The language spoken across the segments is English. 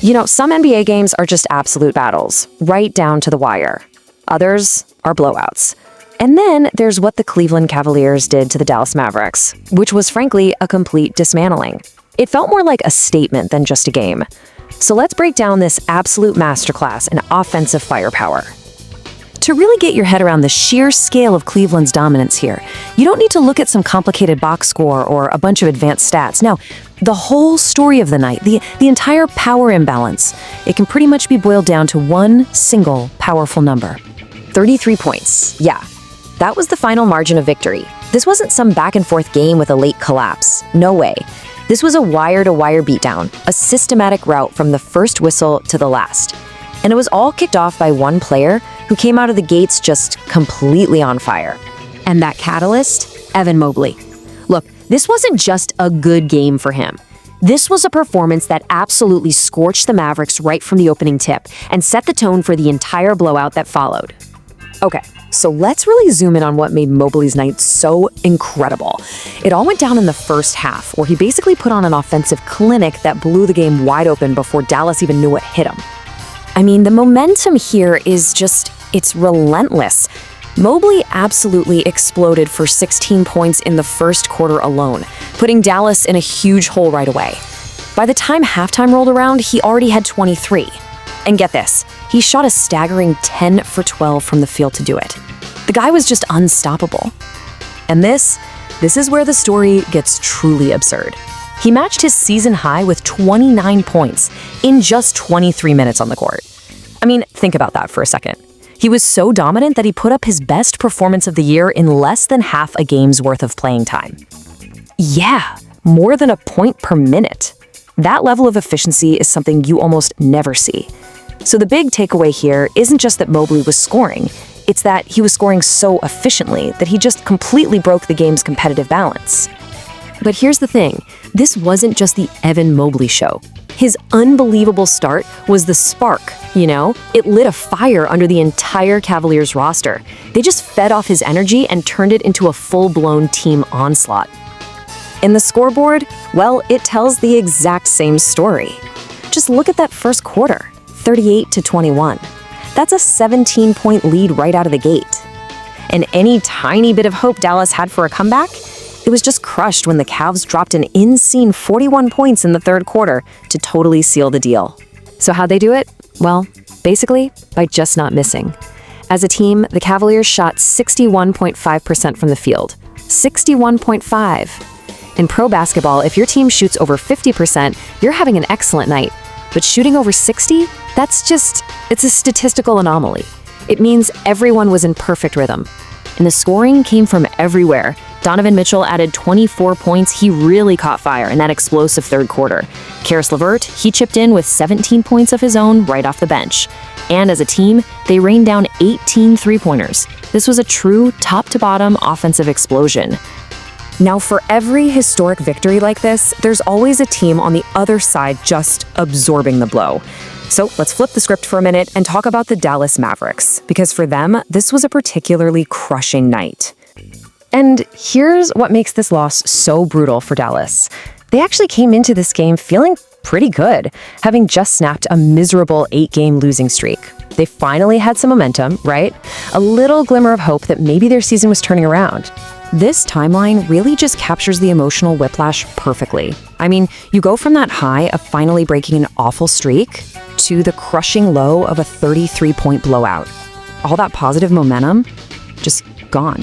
You know, some NBA games are just absolute battles, right down to the wire. Others are blowouts. And then there's what the Cleveland Cavaliers did to the Dallas Mavericks, which was frankly a complete dismantling. It felt more like a statement than just a game. So let's break down this absolute masterclass in offensive firepower. To really get your head around the sheer scale of Cleveland's dominance here, you don't need to look at some complicated box score or a bunch of advanced stats. No, the whole story of the night, the entire power imbalance, it can pretty much be boiled down to one single powerful number. 33 points. Yeah, that was the final margin of victory. This wasn't some back-and-forth game with a late collapse. No way. This was a wire-to-wire beatdown, a systematic route from the first whistle to the last. And it was all kicked off by one player who came out of the gates just completely on fire. And that catalyst? Evan Mobley. Look, this wasn't just a good game for him. This was a performance that absolutely scorched the Mavericks right from the opening tip and set the tone for the entire blowout that followed. Okay, so let's really zoom in on what made Mobley's night so incredible. It all went down in the first half, where he basically put on an offensive clinic that blew the game wide open before Dallas even knew what hit him. I mean, the momentum here is just, it's relentless. Mobley absolutely exploded for 16 points in the first quarter alone, putting Dallas in a huge hole right away. By the time halftime rolled around, he already had 23. And get this, he shot a staggering 10 for 12 from the field to do it. The guy was just unstoppable. And this is where the story gets truly absurd. He matched his season high with 29 points in just 23 minutes on the court. I mean, think about that for a second. He was so dominant that he put up his best performance of the year in less than half a game's worth of playing time. Yeah, more than a point per minute. That level of efficiency is something you almost never see. So the big takeaway here isn't just that Mobley was scoring, it's that he was scoring so efficiently that he just completely broke the game's competitive balance. But here's the thing, this wasn't just the Evan Mobley show. His unbelievable start was the spark, you know? It lit a fire under the entire Cavaliers roster. They just fed off his energy and turned it into a full-blown team onslaught. And the scoreboard, well, it tells the exact same story. Just look at that first quarter, 38-21. That's a 17-point lead right out of the gate. And any tiny bit of hope Dallas had for a comeback, it was just crushed when the Cavs dropped an insane 41 points in the third quarter to totally seal the deal. So how'd they do it? Well, basically, by just not missing. As a team, the Cavaliers shot 61.5% from the field. 61.5. In pro basketball, if your team shoots over 50%, you're having an excellent night. But shooting over 60? It's a statistical anomaly. It means everyone was in perfect rhythm. And the scoring came from everywhere. Donovan Mitchell added 24 points. He really caught fire in that explosive third quarter. Caris LeVert, he chipped in with 17 points of his own right off the bench. And as a team, they rained down 18 three-pointers. This was a true top-to-bottom offensive explosion. Now, for every historic victory like this, there's always a team on the other side just absorbing the blow. So let's flip the script for a minute and talk about the Dallas Mavericks, because for them, this was a particularly crushing night. And here's what makes this loss so brutal for Dallas. They actually came into this game feeling pretty good, having just snapped a miserable 8-game losing streak. They finally had some momentum, right? A little glimmer of hope that maybe their season was turning around. This timeline really just captures the emotional whiplash perfectly. I mean, you go from that high of finally breaking an awful streak to the crushing low of a 33-point blowout. All that positive momentum, just gone.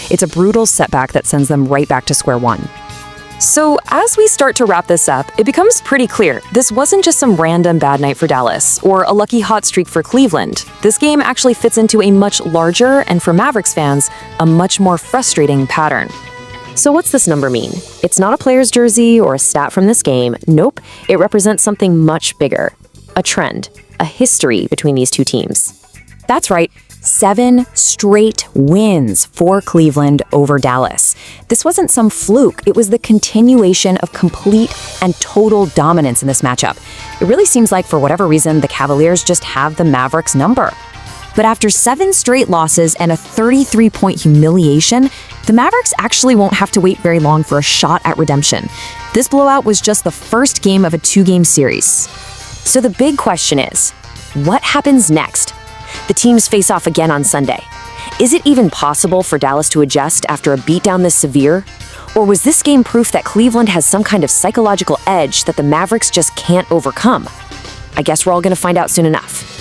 It's a brutal setback that sends them right back to square one. So as we start to wrap this up, it becomes pretty clear this wasn't just some random bad night for Dallas or a lucky hot streak for Cleveland. This game actually fits into a much larger, and for Mavericks fans, a much more frustrating pattern. So what's this number mean? It's not a player's jersey or a stat from this game. Nope, it represents something much bigger. A trend, a history between these two teams. That's right. 7 straight wins for Cleveland over Dallas. This wasn't some fluke. It was the continuation of complete and total dominance in this matchup. It really seems like, for whatever reason, the Cavaliers just have the Mavericks number. But after 7 straight losses and a 33-point humiliation, the Mavericks actually won't have to wait very long for a shot at redemption. This blowout was just the first game of a 2-game series. So the big question is, what happens next? The teams face off again on Sunday. Is it even possible for Dallas to adjust after a beatdown this severe? Or was this game proof that Cleveland has some kind of psychological edge that the Mavericks just can't overcome? I guess we're all going to find out soon enough.